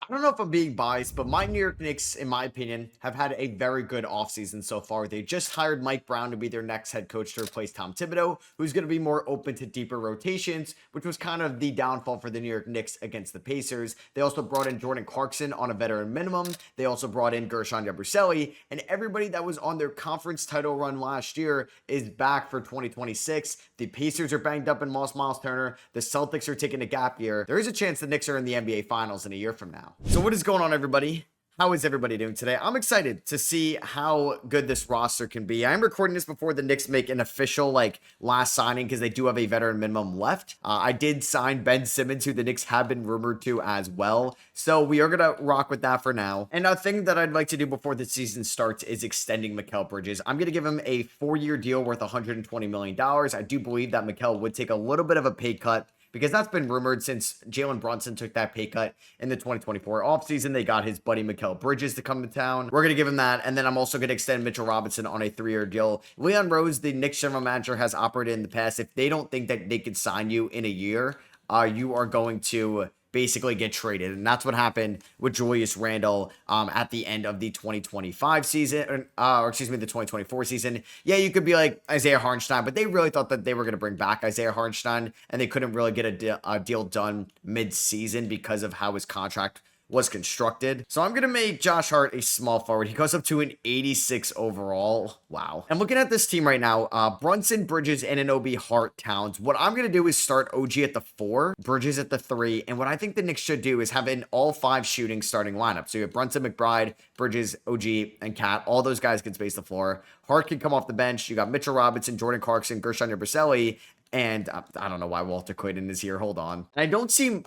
I don't know if I'm being biased, but my New York Knicks, in my opinion, have had a very good offseason so far. They just hired Mike Brown to be their next head coach to replace Tom Thibodeau, who's going to be more open to deeper rotations, which was kind of the downfall for the New York Knicks against the Pacers. They also brought in Jordan Clarkson on a veteran minimum. They also brought in Gershon Yabusele, and everybody that was on their conference title run last year is back for 2026. The Pacers are banged up and lost Miles Turner. The Celtics are taking a gap year. There is a chance the Knicks are in the NBA Finals in a year from now. So what is going on, everybody? How is everybody doing today? I'm excited to see how good this roster can be. I'm recording this before the Knicks make an official last signing because they do have a veteran minimum left. I did sign Ben Simmons, who the Knicks have been rumored to as well. So we are going to rock with that for now. And a thing that I'd like to do before the season starts is extending Mikal Bridges. I'm going to give him a 4-year deal worth $120 million. I do believe that Mikal would take a little bit of a pay cut, because that's been rumored since Jalen Brunson took that pay cut in the 2024 offseason. They got his buddy Mikal Bridges to come to town. We're going to give him that. And then I'm also going to extend Mitchell Robinson on a 3-year deal. Leon Rose, the Knicks general manager, has operated in the past. If they don't think that they could sign you in a year, you are going to basically get traded. And that's what happened with Julius Randle at the end of the 2025 season, or excuse me, the 2024 season. Yeah, you could be like Isaiah Hartenstein, but they really thought that they were going to bring back Isaiah Hartenstein, and they couldn't really get a deal done mid-season because of how his contract was constructed. So I'm going to make Josh Hart a small forward. He goes up to an 86 overall. Wow. I'm looking at this team right now. Brunson, Bridges, Anunoby, Hart, Towns. What I'm going to do is start OG at the 4, Bridges at the 3. And what I think the Knicks should do is have an all 5 shooting starting lineup. So you have Brunson, McBride, Bridges, OG, and Cat. All those guys can space the floor. Hart can come off the bench. You got Mitchell Robinson, Jordan Clarkson, Gershon Yabusele, and I don't know why Walter Clayton is here. Hold on. And I don't see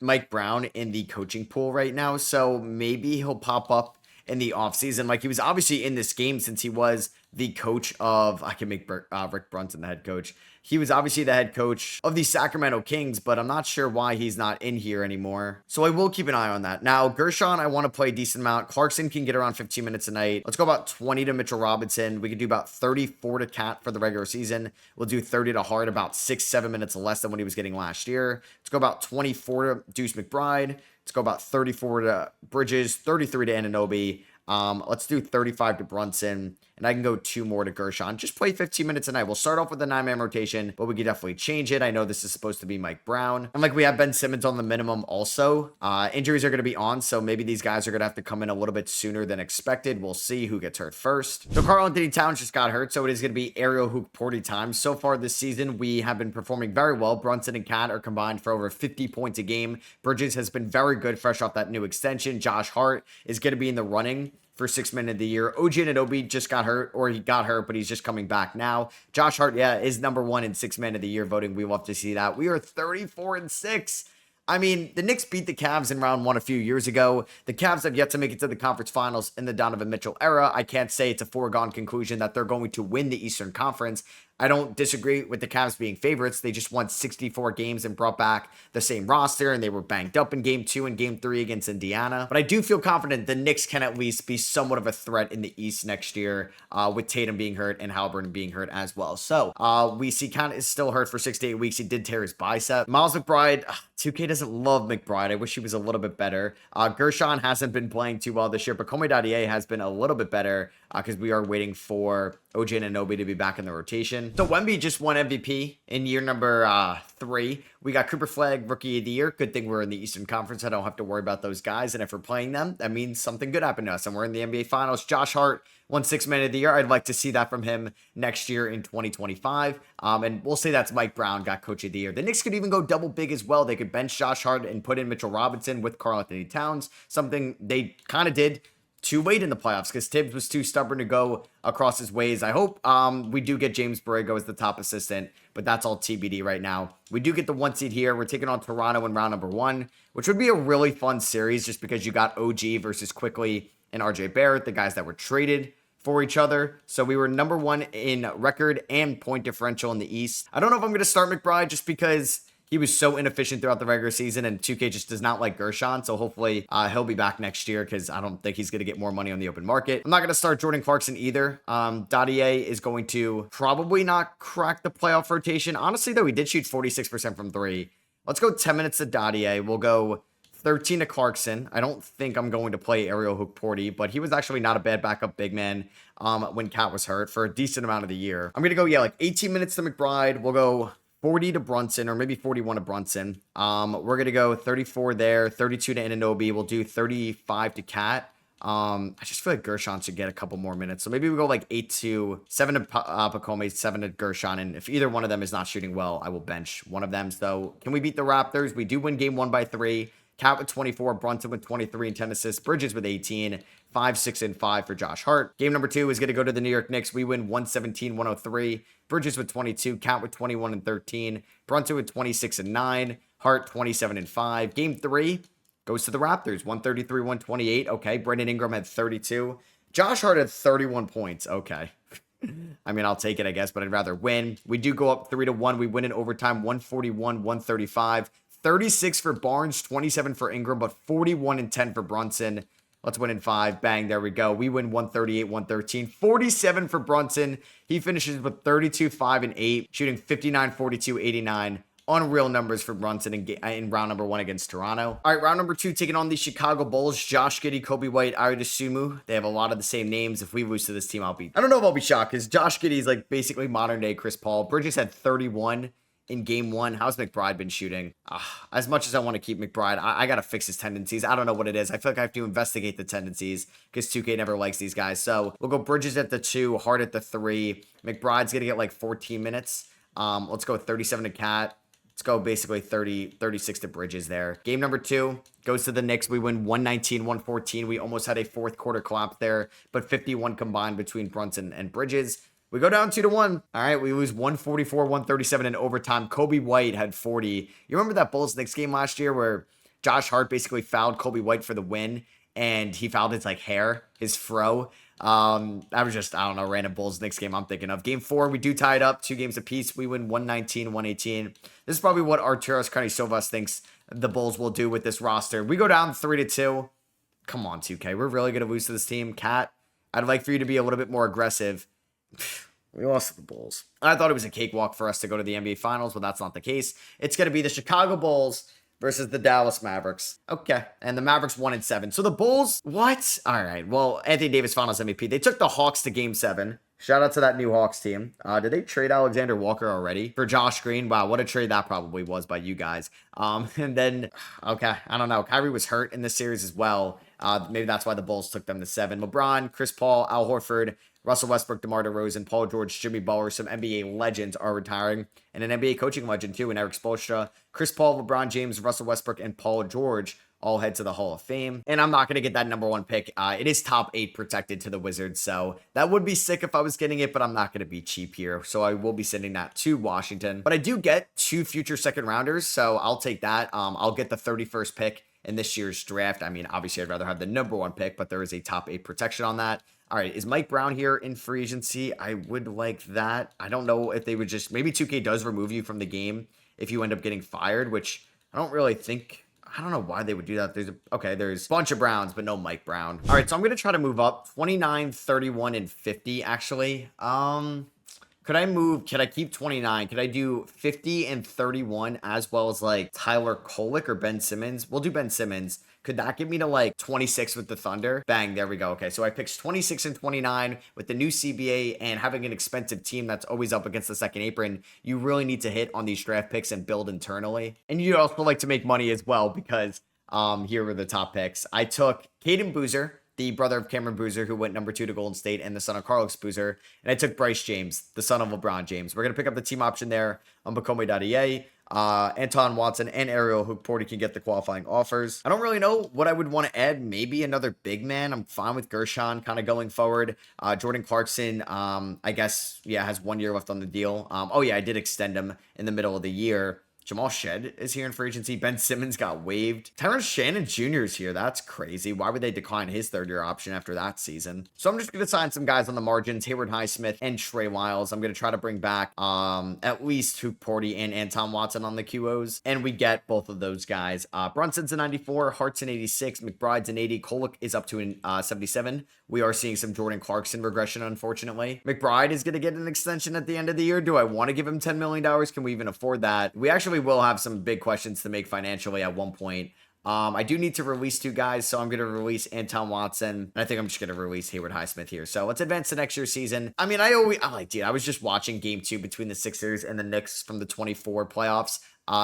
Mike Brown in the coaching pool right now, so maybe he'll pop up in the offseason. Like, he was obviously in this game since he was the coach of, I can make Rick Brunson the head coach. He was obviously the head coach of the Sacramento Kings, but I'm not sure why he's not in here anymore. So I will keep an eye on that. Now, Gershon, I want to play a decent amount. Clarkson can get around 15 minutes a night. Let's go about 20 to Mitchell Robinson. We could do about 34 to Cat for the regular season. We'll do 30 to Hart, about 6-7 minutes less than what he was getting last year. Let's go about 24 to Deuce McBride. Let's go about 34 to Bridges, 33 to Anunoby. Let's do 35 to Brunson, and I can go 2 more to Gershon. Just play 15 minutes a night. We'll start off with a 9-man rotation, but we could definitely change it. I know this is supposed to be Mike Brown. And we have Ben Simmons on the minimum also. Injuries are going to be on, so maybe these guys are going to have to come in a little bit sooner than expected. We'll see who gets hurt first. So Karl-Anthony Towns just got hurt, so it is going to be aerial hoop party time. So far this season, we have been performing very well. Brunson and Cat are combined for over 50 points a game. Bridges has been very good fresh off that new extension. Josh Hart is going to be in the running for 6 men of the year. OG Anunoby just got hurt, or he got hurt, but he's just coming back now. Josh Hart, yeah, is number 1 in 6 men of the year voting. We love to see that. We are 34-6. I mean, the Knicks beat the Cavs in round 1 a few years ago. The Cavs have yet to make it to the conference finals in the Donovan Mitchell era. I can't say it's a foregone conclusion that they're going to win the Eastern Conference. I don't disagree with the Cavs being favorites. They just won 64 games and brought back the same roster, and they were banged up in game 2 and game 3 against Indiana. But I do feel confident the Knicks can at least be somewhat of a threat in the East next year, with Tatum being hurt and Haliburton being hurt as well. So we see Cat is still hurt for 6 to 8 weeks. He did tear his bicep. Miles McBride, 2K doesn't love McBride. I wish he was a little bit better. Gershon hasn't been playing too well this year, but Komi Dadier has been a little bit better because we are waiting for OG Anunoby to be back in the rotation. So Wemby just won MVP in year number 3. We got Cooper Flag, Rookie of the Year. Good thing we're in the Eastern Conference. I don't have to worry about those guys. And if we're playing them, that means something good happened to us. And we're in the NBA Finals. Josh Hart won 6 Man of the Year. I'd like to see that from him next year in 2025. And we'll say that's Mike Brown got Coach of the Year. The Knicks could even go double big as well. They could bench Josh Hart and put in Mitchell Robinson with Karl-Anthony Towns. Something they kind of did too late in the playoffs because Tibbs was too stubborn to go across his ways. I hope we do get James Borrego as the top assistant, but that's all TBD right now. We do get the 1 seed here. We're taking on Toronto in round number 1, which would be a really fun series just because you got OG versus Quickly and RJ Barrett, the guys that were traded for each other. So we were number 1 in record and point differential in the East. I don't know if I'm going to start McBride just because he was so inefficient throughout the regular season, and 2K just does not like Gershon, so hopefully he'll be back next year because I don't think he's going to get more money on the open market. I'm not going to start Jordan Clarkson either. Dadier is going to probably not crack the playoff rotation. Honestly, though, he did shoot 46% from 3. Let's go 10 minutes to Dadier. We'll go 13 to Clarkson. I don't think I'm going to play Ariel Hook-Porty, but he was actually not a bad backup big man when Cat was hurt for a decent amount of the year. I'm going to go, yeah, like 18 minutes to McBride. We'll go 40 to Brunson, or maybe 41 to Brunson. We're going to go 34 there, 32 to Anunoby. We'll do 35 to Cat. I just feel like Gershon should get a couple more minutes. So maybe we go like 7 to Pacome, 7 to Gershon. And if either one of them is not shooting well, I will bench one of them. So can we beat the Raptors? We do win game 1 by 3. Cat with 24, Brunson with 23 and 10 assists, Bridges with 18, 5, 6, and 5 for Josh Hart. Game number 2 is going to go to the New York Knicks. We win 117-103. Bridges with 22, Cat with 21 and 13, Brunson with 26 and 9, Hart 27 and 5. Game 3 goes to the Raptors, 133-128. Okay, Brandon Ingram had 32. Josh Hart had 31 points. Okay. I mean, I'll take it, I guess, but I'd rather win. We do go up 3-1. We win in overtime, 141-135. 36 for Barnes, 27 for Ingram, but 41 and 10 for Brunson. Let's win in 5. Bang, there we go. We win 138-113. 47 for Brunson. He finishes with 32, 5, and 8, shooting 59, 42, 89. Unreal numbers for Brunson in round number 1 against Toronto. All right, round number 2, taking on the Chicago Bulls. Josh Giddey, Kobe White, Ayo Dosunmu. They have a lot of the same names. If we lose to this team, I don't know if I'll be shocked, because Josh Giddey is like basically modern day Chris Paul. Bridges had 31 in game 1. How's McBride been shooting? As much as I want to keep McBride, I got to fix his tendencies. I don't know what it is. I feel like I have to investigate the tendencies because 2K never likes these guys. So we'll go Bridges at the 2, Hart at the 3. McBride's going to get like 14 minutes. Let's go 37 to Cat. Let's go basically 36 to Bridges there. Game number 2 goes to the Knicks. We win 119-114. We almost had a fourth quarter collapse there, but 51 combined between Brunson and Bridges. We go down 2-1. All right, we lose 144-137 in overtime. Kobe White had 40. You remember that Bulls-Knicks game last year where Josh Hart basically fouled Kobe White for the win, and he fouled his like hair, his fro. That was just, I don't know, random Bulls-Knicks game I'm thinking of. Game 4, we do tie it up, 2 games apiece. We win 119-118. This is probably what Arturas Karnisovas thinks the Bulls will do with this roster. We go down 3-2. Come on, 2K. We're really going to lose to this team. Cat, I'd like for you to be a little bit more aggressive. We lost to the Bulls. I thought it was a cakewalk for us to go to the NBA Finals, but that's not the case. It's going to be the Chicago Bulls versus the Dallas Mavericks. Okay. And the Mavericks 1-7. So the Bulls, what? All right. Well, Anthony Davis Finals MVP. They took the Hawks to game 7. Shout out to that new Hawks team. Did they trade Alexander Walker already for Josh Green? Wow, what a trade that probably was by you guys. And then, okay, I don't know. Kyrie was hurt in this series as well. Maybe that's why the Bulls took them to 7. LeBron, Chris Paul, Al Horford, Russell Westbrook, DeMar DeRozan, Paul George, Jimmy Butler, some NBA legends are retiring, and an NBA coaching legend too, in Eric Spoelstra. Chris Paul, LeBron James, Russell Westbrook, and Paul George all head to the Hall of Fame. And I'm not going to get that number 1 pick. It is top 8 protected to the Wizards, so that would be sick if I was getting it, but I'm not going to be cheap here, so I will be sending that to Washington. But I do get 2 future second rounders, so I'll take that. I'll get the 31st pick in this year's draft. I mean, obviously, I'd rather have the number 1 pick, but there is a top 8 protection on that. All right, is Mike Brown here in free agency? I would like that. I don't know if they would just, maybe 2K does remove you from the game if you end up getting fired, which I don't really think, I don't know why they would do that. There's a bunch of Browns, but no Mike Brown. All right, so I'm going to try to move up 29, 31, and 50, actually. Could I keep 29? Could I do 50 and 31 as well as like Tyler Kolek or Ben Simmons? We'll do Ben Simmons. Could that get me to like 26 with the Thunder? Bang, there we go. Okay, so I picked 26 and 29 with the new CBA and having an expensive team that's always up against the second apron. You really need to hit on these draft picks and build internally. And you'd also like to make money as well because here were the top picks. I took Caden Boozer, the brother of Cameron Boozer, who went number 2 to Golden State, and the son of Carlos Boozer. And I took Bryce James, the son of LeBron James. We're going to pick up the team option there on Bakome.ea. Anton Watson and Ariel Hook-Porty can get the qualifying offers. I don't really know what I would want to add. Maybe another big man. I'm fine with Gershon kind of going forward. Jordan Clarkson, I guess, yeah, has 1 year left on the deal. Oh, yeah, I did extend him in the middle of the year. Jamal Shed is here in free agency. Ben Simmons got waived. Terrence Shannon Jr. is here. That's crazy. Why would they decline his 3rd-year option after that season? So I'm just going to sign some guys on the margins. Hayward Highsmith and Trey Lyles. I'm going to try to bring back at least Hook-Porty and Anton Watson on the QOs. And we get both of those guys. Brunson's a 94. Hart's an 86. McBride's an 80. Kolek is up to an 77. We are seeing some Jordan Clarkson regression, unfortunately. McBride is going to get an extension at the end of the year. Do I want to give him $10 million? Can we even afford that? We actually will have some big questions to make financially at one point. I do need to release 2 guys, so I'm going to release Anton Watson, and I think I'm just going to release Hayward Highsmith here. So let's advance to next year's season. I mean, I was just watching game 2 between the Sixers and the Knicks from the 24 playoffs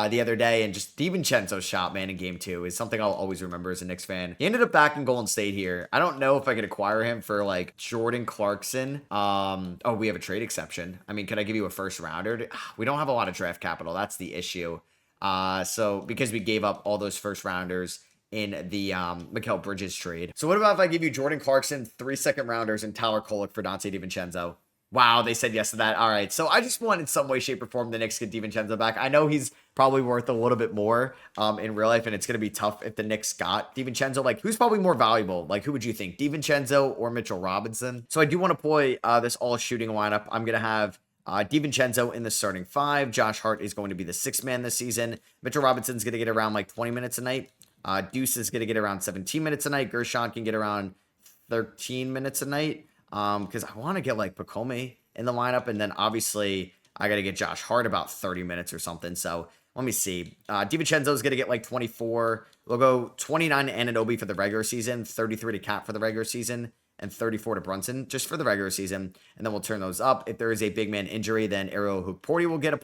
the other day, and just DiVincenzo's shot, man, in game 2 is something I'll always remember as a Knicks fan. He ended up back in Golden State here. I don't know if I could acquire him for like Jordan Clarkson. Oh, we have a trade exception. I mean, could I give you a first rounder? We don't have a lot of draft capital. That's the issue. So because we gave up all those first rounders in the Mikal Bridges trade. So what about if I give you Jordan Clarkson, 3 second rounders, and Tyler Kolek for Dante DiVincenzo? Wow, they said yes to that. All right, so I just want in some way, shape, or form the Knicks get DiVincenzo back. I know he's probably worth a little bit more in real life, and it's going to be tough if the Knicks got DiVincenzo. Like, who's probably more valuable? Like, who would you think, DiVincenzo or Mitchell Robinson? So I do want to play this all-shooting lineup. I'm going to have DiVincenzo in the starting 5. Josh Hart is going to be the 6th man this season. Mitchell Robinson's going to get around like 20 minutes a night. Deuce is going to get around 17 minutes a night. Gershon can get around 13 minutes a night. Because I want to get like Pacome in the lineup, and then obviously I got to get Josh Hart about 30 minutes or something. So let me see. DiVincenzo is going to get like 24. We'll go 29 to Anunoby for the regular season, 33 to Cat for the regular season, and 34 to Brunson just for the regular season. And then we'll turn those up. If there is a big man injury, then Ariel Hookporty will get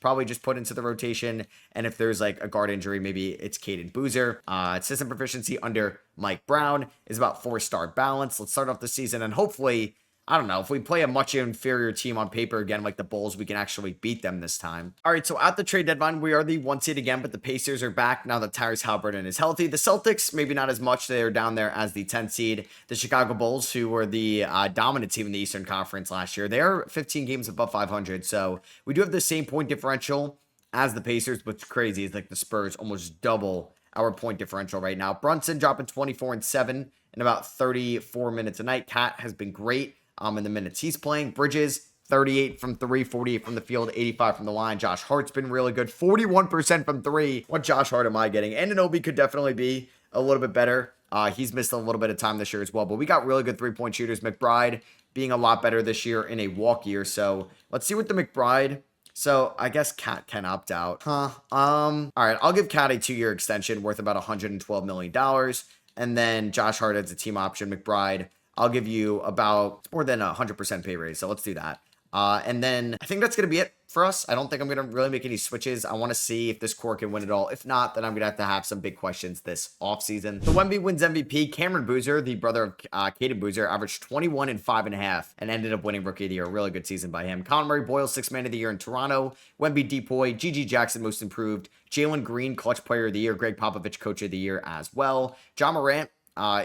probably just put into the rotation. And if there's like a guard injury, maybe it's Caden Boozer. System proficiency under Mike Brown is about 4-star balance. Let's start off the season, and hopefully, I don't know, if we play a much inferior team on paper again, like the Bulls, we can actually beat them this time. All right, so at the trade deadline, we are the 1 seed again, but the Pacers are back now that Tyrese Haliburton is healthy. The Celtics, maybe not as much. They are down there as the 10th seed. The Chicago Bulls, who were the dominant team in the Eastern Conference last year, they are 15 games above 500. So we do have the same point differential as the Pacers. What's crazy is like the Spurs almost double our point differential right now. Brunson dropping 24 and 7 in about 34 minutes a night. Cat has been great in the minutes he's playing. Bridges, 38 from 3, 48 from the field, 85 from the line. Josh Hart's been really good, 41% from 3. What Josh Hart am I getting? Anunoby could definitely be a little bit better. He's missed a little bit of time this year as well, but we got really good 3-point shooters. McBride being a lot better this year in a walk year. So let's see what the McBride. So I guess Cat can opt out. All right, I'll give Cat a 2-year extension worth about $112 million. And then Josh Hart as a team option. McBride, I'll give you about more than 100% pay raise. So let's do that. And then I think that's going to be it for us. I don't think I'm going to really make any switches. I want to see if this core can win it all. If not, then I'm going to have some big questions this offseason. So Wemby wins MVP. Cameron Boozer, the brother of Caden Boozer, averaged 21 and 5.5 and ended up winning Rookie of the Year. Really good season by him. Conor Murray-Boyle, 6th man of the year in Toronto. Wemby Depoy, GG Jackson, most improved. Jalen Green, clutch player of the year. Greg Popovich, coach of the year as well. John Morant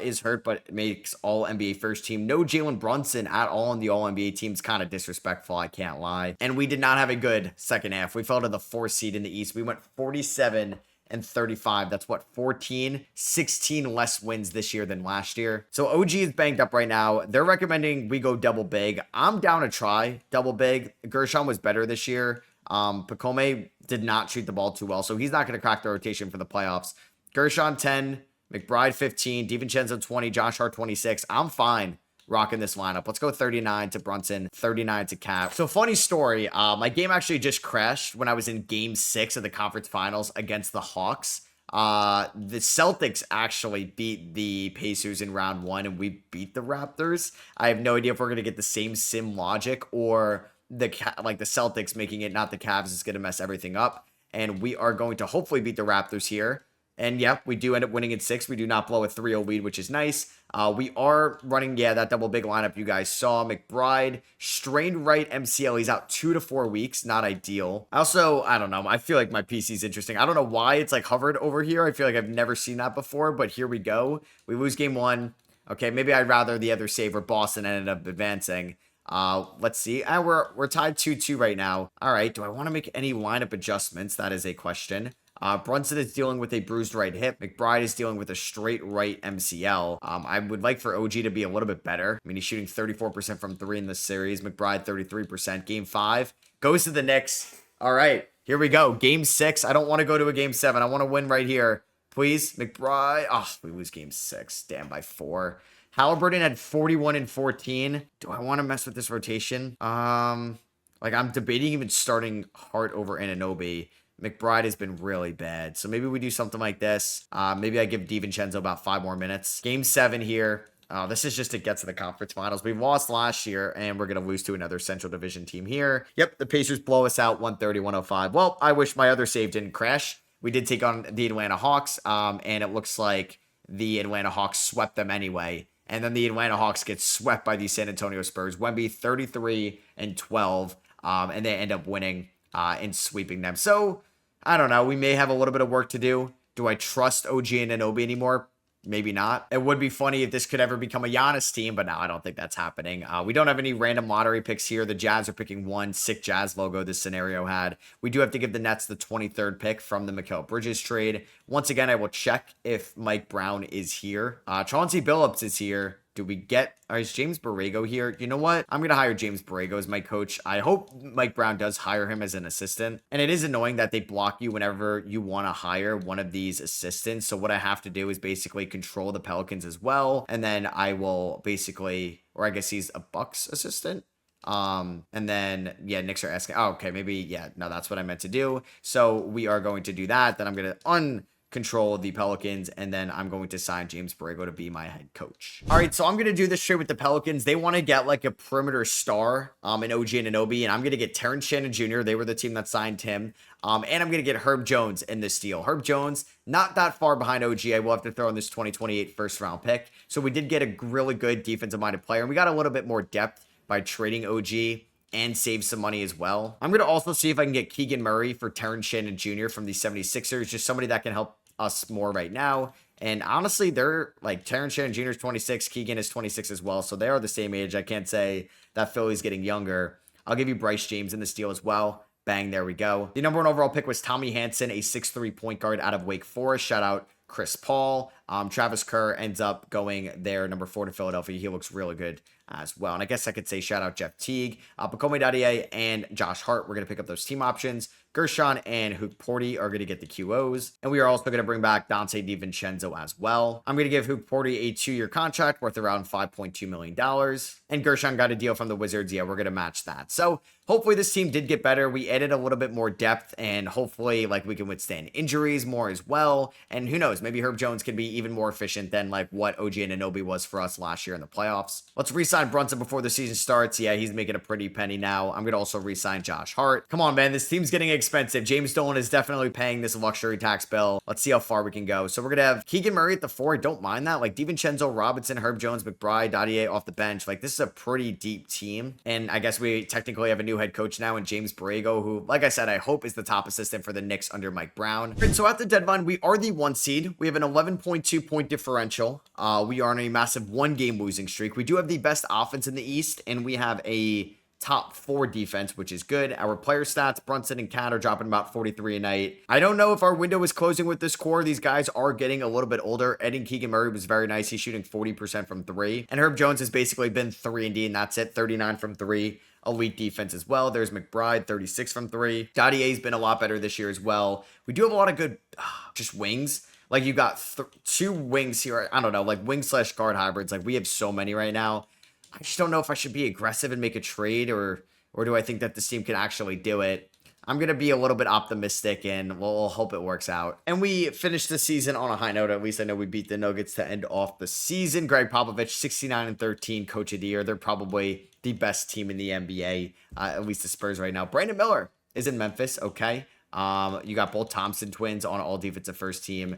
is hurt, but makes all NBA first team. No Jalen Brunson at all in the all NBA team's kind of disrespectful, I can't lie. And we did not have a good second half. We fell to the 4th seed in the East. We went 47 and 35. That's what, 16 less wins this year than last year. So OG is banged up right now. They're recommending we go double big. I'm down to try double big. Gershon was better this year. Pacome did not shoot the ball too well, so he's not going to crack the rotation for the playoffs. Gershon 10, McBride 15, DiVincenzo 20, Josh Hart 26. I'm fine rocking this lineup. Let's go 39 to Brunson, 39 to Cap. So funny story, my game actually just crashed when I was in game 6 of the conference finals against the Hawks. The Celtics actually beat the Pacers in round 1 and we beat the Raptors. I have no idea if we're going to get the same sim logic or the Celtics making it not the Cavs is going to mess everything up. And we are going to hopefully beat the Raptors here. And yeah, we do end up winning in 6. We do not blow a 3-0 lead, which is nice. We are running, that double big lineup you guys saw. McBride, strained right MCL. He's out 2 to 4 weeks. Not ideal. Also, I don't know. I feel like my PC is interesting. I don't know why it's like hovered over here. I feel like I've never seen that before, but here we go. We lose game 1. Okay, maybe I'd rather the other save where Boston ended up advancing. Let's see. We're tied 2-2 right now. All right. Do I want to make any lineup adjustments? That is a question. Brunson is dealing with a bruised right hip. McBride is dealing with a straight right MCL. I would like for OG to be a little bit better. I mean, he's shooting 34% from 3 in this series. McBride, 33%. Game 5 goes to the Knicks. All right, here we go. Game 6. I don't want to go to a game 7. I want to win right here. Please, McBride. Oh, we lose game 6. Damn, by 4. Haliburton had 41 and 14. Do I want to mess with this rotation? I'm debating even starting Hart over Anunoby. McBride has been really bad. So maybe we do something like this. Maybe I give DiVincenzo about 5 more minutes. Game 7 here. This is just to get to the conference finals. We lost last year, and we're going to lose to another Central Division team here. Yep, the Pacers blow us out 130-105. Well, I wish my other save didn't crash. We did take on the Atlanta Hawks, and it looks like the Atlanta Hawks swept them anyway. And then the Atlanta Hawks get swept by the San Antonio Spurs. Wemby 33-12, and they end up winning and sweeping them. So, I don't know. We may have a little bit of work to do. Do I trust OG and Anunoby anymore? Maybe not. It would be funny if this could ever become a Giannis team, but no, I don't think that's happening. We don't have any random lottery picks here. The Jazz are picking one. Sick Jazz logo this scenario had. We do have to give the Nets the 23rd pick from the Mikal Bridges trade. Once again, I will check if Mike Brown is here. Chauncey Billups is here. Do we get, is James Borrego here? You know what? I'm going to hire James Borrego as my coach. I hope Mike Brown does hire him as an assistant. And it is annoying that they block you whenever you want to hire one of these assistants. So what I have to do is basically control the Pelicans as well. And then I will basically, or I guess he's a Bucks assistant. And then, yeah, Knicks are asking, oh, okay, maybe, yeah, no, that's what I meant to do. So we are going to do that. Then I'm going to control the Pelicans, and then I'm going to sign James Borrego to be my head coach. All right, so I'm going to do this trade with the Pelicans. They want to get like a perimeter star in OG and Anunoby, and I'm going to get Terrence Shannon Jr. They were the team that signed him. And I'm going to get Herb Jones in this deal. Herb Jones, not that far behind OG. I will have to throw in this 2028 first round pick. So we did get a really good defensive minded player, and we got a little bit more depth by trading OG and save some money as well. I'm going to also see if I can get Keegan Murray for Terrence Shannon Jr. from the 76ers, just somebody that can help us more right now. And honestly, they're like Terrence Shannon Jr. is 26, Keegan is 26 as well. So they are the same age. I can't say that Philly's getting younger. I'll give you Bryce James in this deal as well. Bang, there we go. The number 1 overall pick was Tommy Hanson, a 6'3" point guard out of Wake Forest. Shout out Chris Paul. Travis Kerr ends up going there, number 4 to Philadelphia. He looks really good as well. And I guess I could say shout out Jeff Teague, Pacome Dadier, and Josh Hart. We're going to pick up those team options. Gershon and Hook Porty are going to get the QOs. And we are also going to bring back Dante DiVincenzo as well. I'm going to give Hook Porty a 2-year contract worth around $5.2 million. And Gershon got a deal from the Wizards. Yeah, we're going to match that. So hopefully this team did get better. We added a little bit more depth, and hopefully like we can withstand injuries more as well. And who knows, maybe Herb Jones can be even more efficient than like what OG and Anunoby was for us last year in the playoffs. Let's re-sign Brunson before the season starts. Yeah, he's making a pretty penny now. I'm going to also re-sign Josh Hart. Come on, man. This team's getting expensive. James Dolan is definitely paying this luxury tax bill. Let's see how far we can go. So we're going to have Keegan Murray at the 4. I don't mind that. Like DiVincenzo, Robinson, Herb Jones, McBride, Dadier off the bench. Like this is a pretty deep team. And I guess we technically have a new head coach now in James Borrego, who, like I said, I hope is the top assistant for the Knicks under Mike Brown. And so at the deadline, we are the 1 seed. We have an 11.2 point differential. We are on a massive 1-game losing streak. We do have the best offense in the East, and we have a top 4 defense, which is good. Our player stats, Brunson and Cat are dropping about 43 a night. I don't know if our window is closing with this core. These guys are getting a little bit older. Adding Keegan Murray was very nice. He's shooting 40% from 3. And Herb Jones has basically been 3-and-D, and that's it. 39 from 3. Elite defense as well. There's McBride, 36 from 3. Dadier's been a lot better this year as well. We do have a lot of good just wings. Like you got 2 wings here. I don't know, like wing/guard hybrids. Like we have so many right now. I just don't know if I should be aggressive and make a trade, or do I think that this team can actually do it? I'm going to be a little bit optimistic, and we'll hope it works out. And we finished the season on a high note. At least I know we beat the Nuggets to end off the season. Greg Popovich, 69-13, coach of the year. They're probably the best team in the NBA, at least the Spurs right now. Brandon Miller is in Memphis, okay? You got both Thompson twins on all defensive first team.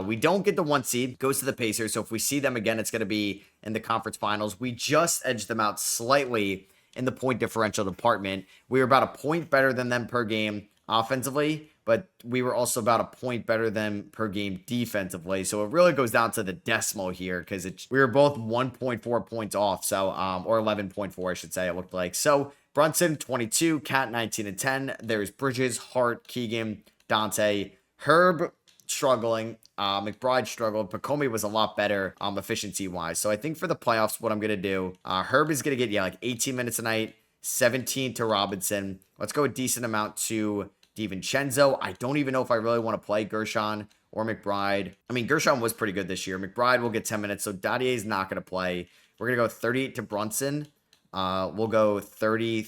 We don't get the 1 seed, goes to the Pacers. So if we see them again, it's going to be in the conference finals. We just edged them out slightly in the point differential department. We were about a point better than them per game offensively, but we were also about a point better than per game defensively. So it really goes down to the decimal here, because we were both 1.4 points off. So, or 11.4, I should say, it looked like. So Brunson, 22, Cat, 19-10. There's Bridges, Hart, Keegan, Dante, Herb, struggling. McBride struggled. Pacome was a lot better efficiency-wise. So I think for the playoffs, what I'm going to do, Herb is going to get, like 18 minutes a night, 17 to Robinson. Let's go a decent amount to DiVincenzo. I don't even know if I really want to play Gershon or McBride. I mean, Gershon was pretty good this year. McBride will get 10 minutes, so Dadier is not going to play. We're going to go 38 to Brunson. We'll go 30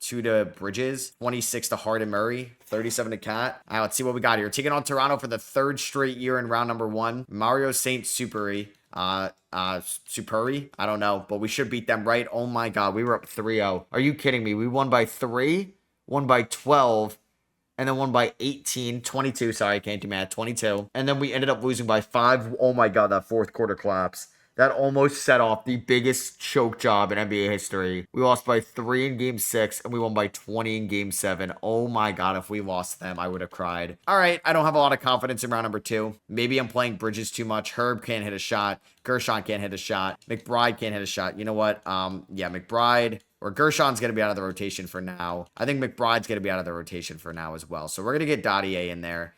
2 to Bridges, 26 to Hart and Murray, 37 to Cat. All right, let's see what we got here. Taking on Toronto for the 3rd straight year in round number 1. Mario St. Superi. Superi? I don't know, but we should beat them, right? Oh my God, we were up 3-0. Are you kidding me? We won by 3, won by 12, and then won by 18, 22. Sorry, I can't do math. 22. And then we ended up losing by 5. Oh my God, that 4th quarter collapse. That almost set off the biggest choke job in NBA history. We lost by 3 in game 6, and we won by 20 in game 7. Oh my God, if we lost them, I would have cried. All right, I don't have a lot of confidence in round number 2. Maybe I'm playing Bridges too much. Herb can't hit a shot. Gershon can't hit a shot. McBride can't hit a shot. You know what? Yeah, McBride or Gershon's going to be out of the rotation for now. I think McBride's going to be out of the rotation for now as well. So we're going to get Dottier in there.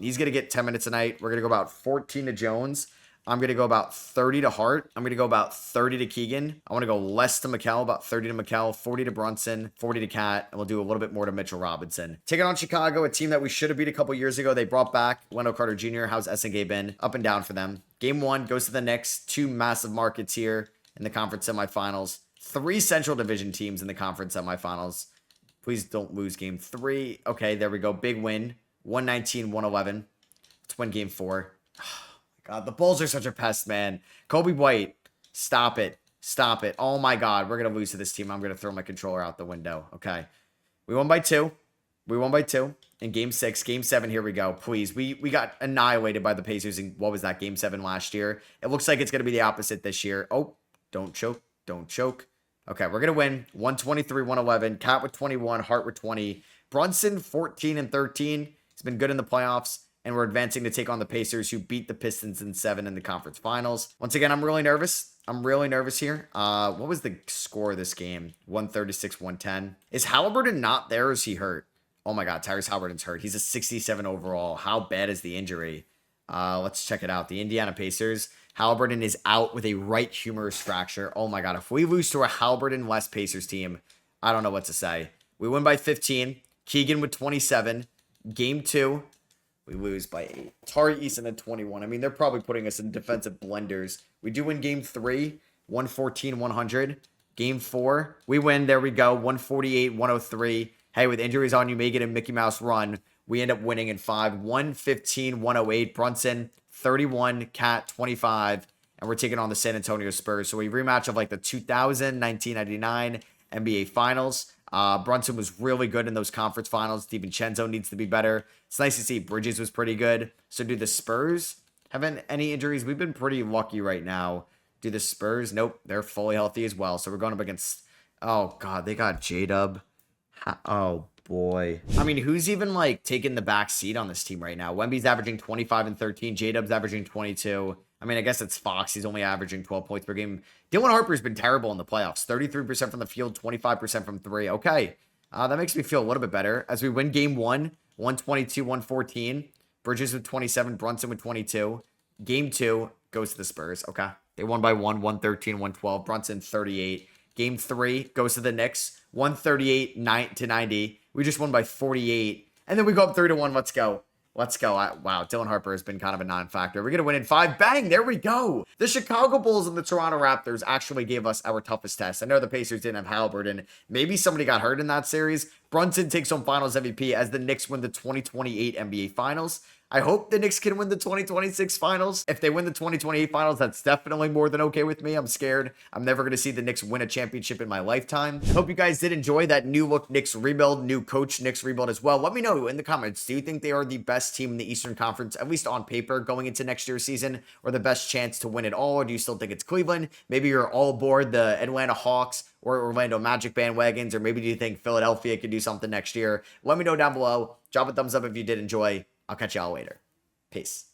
He's going to get 10 minutes a night. We're going to go about 14 to Jones. I'm going to go about 30 to Hart. I'm going to go about 30 to Keegan. I want to go less to Mikal, about 30 to Mikal, 40 to Brunson, 40 to Cat, and we'll do a little bit more to Mitchell Robinson. Taking on Chicago, a team that we should have beat a couple years ago. They brought back Wendell Carter Jr. How's SNK been? Up and down for them. Game 1 goes to the Knicks. 2 massive markets here in the conference semifinals. 3 Central Division teams in the conference semifinals. Please don't lose game 3. Okay, there we go. Big win. 119-111. Let's win game 4. God, the Bulls are such a pest, man. Kobe White, stop it. Stop it. Oh, my God. We're going to lose to this team. I'm going to throw my controller out the window. Okay. We won by 2. We won by 2 in game 6. Game 7, here we go. Please. We got annihilated by the Pacers in, what was that, game 7 last year. It looks like it's going to be the opposite this year. Oh, don't choke. Don't choke. Okay, we're going to win 123-111. Cat with 21. Hart with 20. Brunson, 14 and 13. He's been good in the playoffs. And we're advancing to take on the Pacers, who beat the Pistons in 7 in the conference finals. Once again, I'm really nervous. I'm really nervous here. What was the score of this game? 136-110. Is Halliburton not there or is he hurt? Oh my God, Tyrese Halliburton's hurt. He's a 67 overall. How bad is the injury? Let's check it out. The Indiana Pacers. Halliburton is out with a right humerus fracture. Oh my God, if we lose to a Halliburton-less Pacers team, I don't know what to say. We win by 15. Keegan with 27. Game 2. We lose by 8. Tari Eason at 21. I mean, they're probably putting us in defensive blenders. We do win game 3, 114-100. Game 4, we win. There we go, 148-103. Hey, with injuries on, you may get a Mickey Mouse run. We end up winning in 5, 115-108. Brunson, 31. Cat, 25. And we're taking on the San Antonio Spurs. So a rematch of like the 2000-1999 NBA Finals. Brunson was really good in those conference finals. DiVincenzo needs to be better. It's nice to see Bridges was pretty good. So do the Spurs have any injuries? We've been pretty lucky right now. Do the Spurs? Nope. They're fully healthy as well. So we're going up against... Oh, God. They got J-Dub. Oh, boy. I mean, who's even, like, taking the back seat on this team right now? Wemby's averaging 25 and 13. J-Dub's averaging 22. I mean, I guess it's Fox. He's only averaging 12 points per game. Dylan Harper's been terrible in the playoffs. 33% from the field, 25% from 3. Okay. That makes me feel a little bit better. As we win game 1, 122-114. Bridges with 27. Brunson with 22. Game 2 goes to the Spurs. Okay. They won by 1, 113-112. Brunson, 38. Game 3 goes to the Knicks. 138-90. We just won by 48. And then we go up 3-1. Let's go. Let's go. Wow, Dylan Harper has been kind of a non-factor. We're going to win in 5. Bang, there we go. The Chicago Bulls and the Toronto Raptors actually gave us our toughest test. I know the Pacers didn't have Halliburton. Maybe somebody got hurt in that series. Brunson takes home Finals MVP as the Knicks win the 2028 NBA Finals. I hope the Knicks can win the 2026 Finals. If they win the 2028 Finals, that's definitely more than okay with me. I'm scared. I'm never going to see the Knicks win a championship in my lifetime. Hope you guys did enjoy that new look Knicks rebuild, new coach Knicks rebuild as well. Let me know in the comments, do you think they are the best team in the Eastern Conference, at least on paper, going into next year's season, or the best chance to win it all? Or do you still think it's Cleveland? Maybe you're all aboard the Atlanta Hawks or Orlando Magic bandwagons, or maybe do you think Philadelphia could do something next year? Let me know down below. Drop a thumbs up if you did enjoy. I'll catch y'all later. Peace.